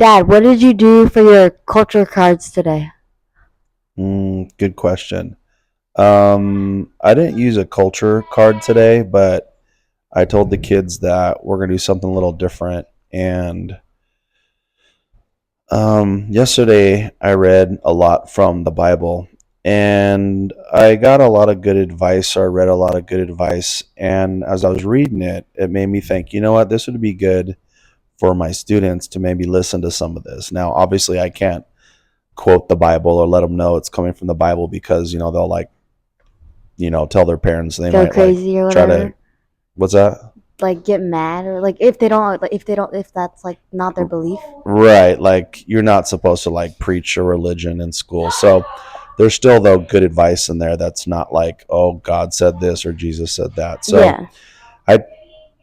Dad, what did you do for your culture cards today? Good question. I didn't use a culture card today, but I told the kids that we're gonna do something a little different. And yesterday I read a lot from the Bible, and I got a lot of good advice. Or I read a lot of good advice, and as I was reading it, it made me think, you know what, this would be good for my students to maybe listen to some of this. Now, obviously, I can't quote the Bible or let them know it's coming from the Bible because they'll like tell their parents. They Go might like crazy or try to. whatever? What's that? Like get mad or like if they don't if that's like not their belief? Right, like you're not supposed to like preach a religion in school. So there's still though good advice in there that's not like, oh, God said this or Jesus said that. So Yeah. I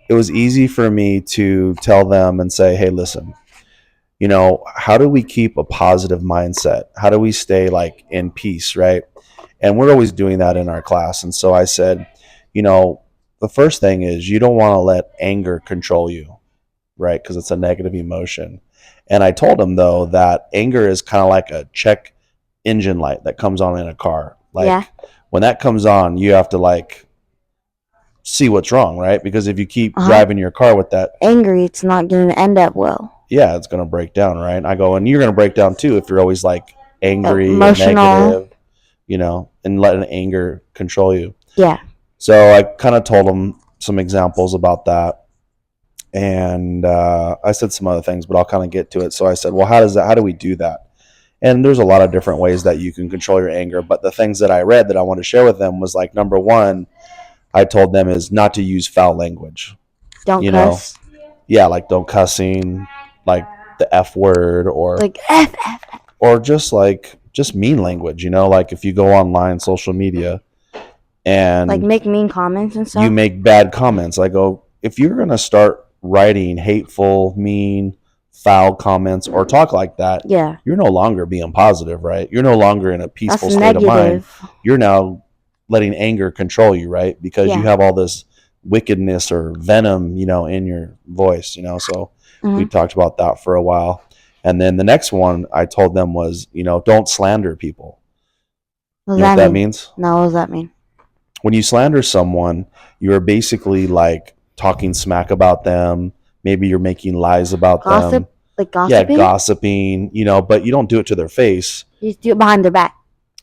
it was easy for me to tell them and say, hey, listen, how do we keep a positive mindset? How do we stay like in peace, right? And we're always doing that in our class. And so I said, you know, the first thing is you don't want to let anger control you, right? Because it's a negative emotion. And I told him though that anger is kind of like a check engine light that comes on in a car. Yeah. Like when that comes on, you have to like see what's wrong, right? Because if you keep Uh-huh. driving your car with that, Angry, it's not gonna end up well. yeah, it's going to break down, right? I go, and you're going to break down too if you're always like angry or Emotional. negative, and letting anger control you. Yeah. So I kind of told him some examples about that, and I said some other things, but I'll kind of get to it. So I said, well, how do we do that? And there's a lot of different ways that you can control your anger, but the things that I read that I want to share with them was like number one, I told them is not to use foul language. Don't You know, cuss. yeah, like don't cussing, like the F word, Like F. or just mean language. Like if you go online, social media, Like and make mean comments and you stuff. make bad comments. I go, if you're gonna start writing hateful, mean, foul comments or talk like that, Yeah. you're no longer being positive, right? You're no longer in a That's peaceful state of mind. negative. You're now letting anger control you, right? Because you Yeah. have all this wickedness or venom, in your voice. So we Mm-hmm. talked about that for a while. And then the next one I told them was, don't slander people. What does You know what that that mean? means? No, what does that mean? When you slander someone, you're basically like talking smack about them. Maybe you're making lies about them. Gossip? Like Yeah, gossiping? gossiping, but you don't do it to their face. You just do it behind their back.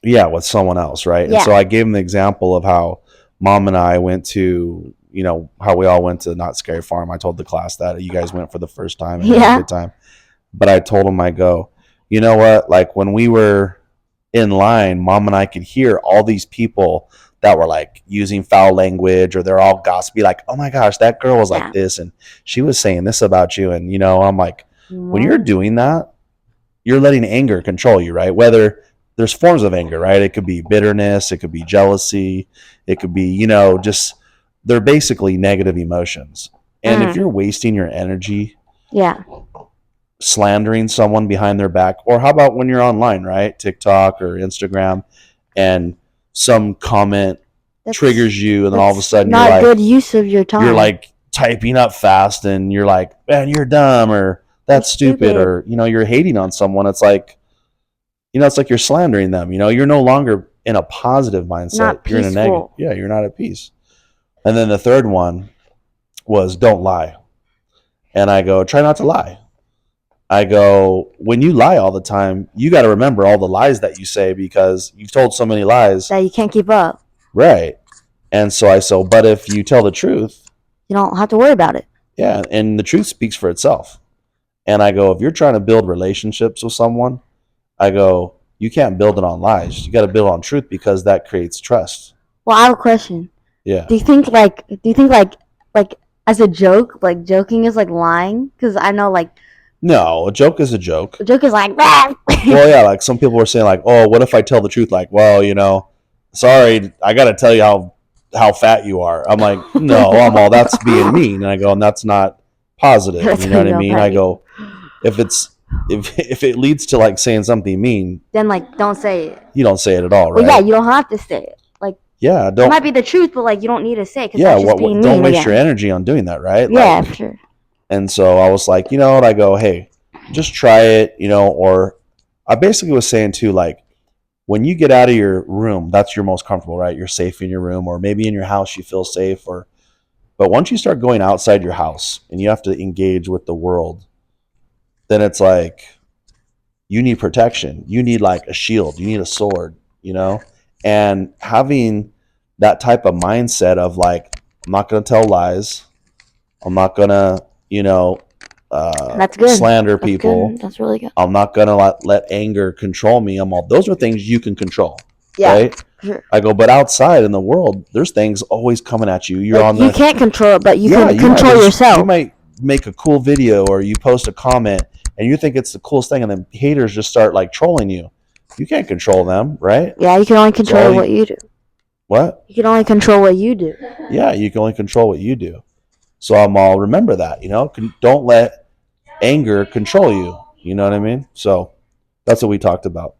Yeah, with someone else, right? And so Yeah. I gave them the example of how mom and I went to, how we all went to Not Scary Farm. I told the class that you guys went for the first time and you had a Yeah. good time. But I told them, I go, you know what? Like when we were in line, mom and I could hear all these people that were like using foul language or they're all gossipy, like, oh my gosh, that girl was like Yeah. this and she was saying this about you. And, I'm like, when you're What? doing that, you're letting anger control you, right? Whether there's forms of anger, right? It could be bitterness, it could be jealousy, it could be, just they're basically negative emotions. And if Mm. you're wasting your energy Yeah. slandering someone behind their back, or how about when you're online, right? TikTok or Instagram, and some comment That's triggers you, and then all of a that's sudden not good use of your you're time. like typing up fast, and you're like, man, you're dumb, or You're that's stupid, stupid. or you're hating on someone. It's like it's like you're slandering them. You're no longer in a positive mindset. Not You're in a negative. peaceful. Yeah, you're not at peace. And then the third one was don't lie. And I go, try not to lie. I go, when you lie all the time, you got to remember all the lies that you say because you've told so many lies. That you can't keep up. Right. And so but if you tell the truth, You don't have to worry about it. yeah, and the truth speaks for itself. And I go, if you're trying to build relationships with someone, I go, you can't build it on lies. You got to build on truth because that creates trust. Well, I have a question. Yeah. Do you think like as a joke, like joking is like lying? Because I know like No, a joke is a joke. a joke is like well, Well, yeah, like some people were saying, like, oh, what if I tell the truth? Like, well, sorry, I got to tell you how fat you are. I'm like, no, I'm all that's being mean, and I go, and that's not positive. That's You know what I how mean? fat I you. go, if it leads to like saying something mean, Then like don't say it. you don't say it at all, Well, yeah, right? you don't have to say it. Like Yeah, it might don't. be the truth, but like you don't need to say it because Yeah, that's just being don't mean waste your again. energy on doing that, right? Yeah, Like, for sure. and so I was like, you know what? I go, hey, just try it, or I basically was saying too, like, when you get out of your room, that's your most comfortable, right? You're safe in your room, or maybe in your house you feel safe, but once you start going outside your house and you have to engage with the world, then it's like you need protection. You need like a shield. You need a sword, and having that type of mindset of like, I'm not going to tell lies. I'm not going to, That's good. slander That's people. good. That's really good. I'm not going to let anger control me. Those are things you can control. Yeah, right? for sure. I go, but outside in the world, there's things always coming at you. You're Like, on you the, can't control it, but you yeah, can control you yourself. might make a cool video or you post a comment and you think it's the coolest thing, and then haters just start like trolling you. You can't control them, right? Yeah, you can only control what you do. What? You can only control what you do. Yeah, you can only control what you do. So I'll remember that, don't let anger control you. You know what I mean? So that's what we talked about.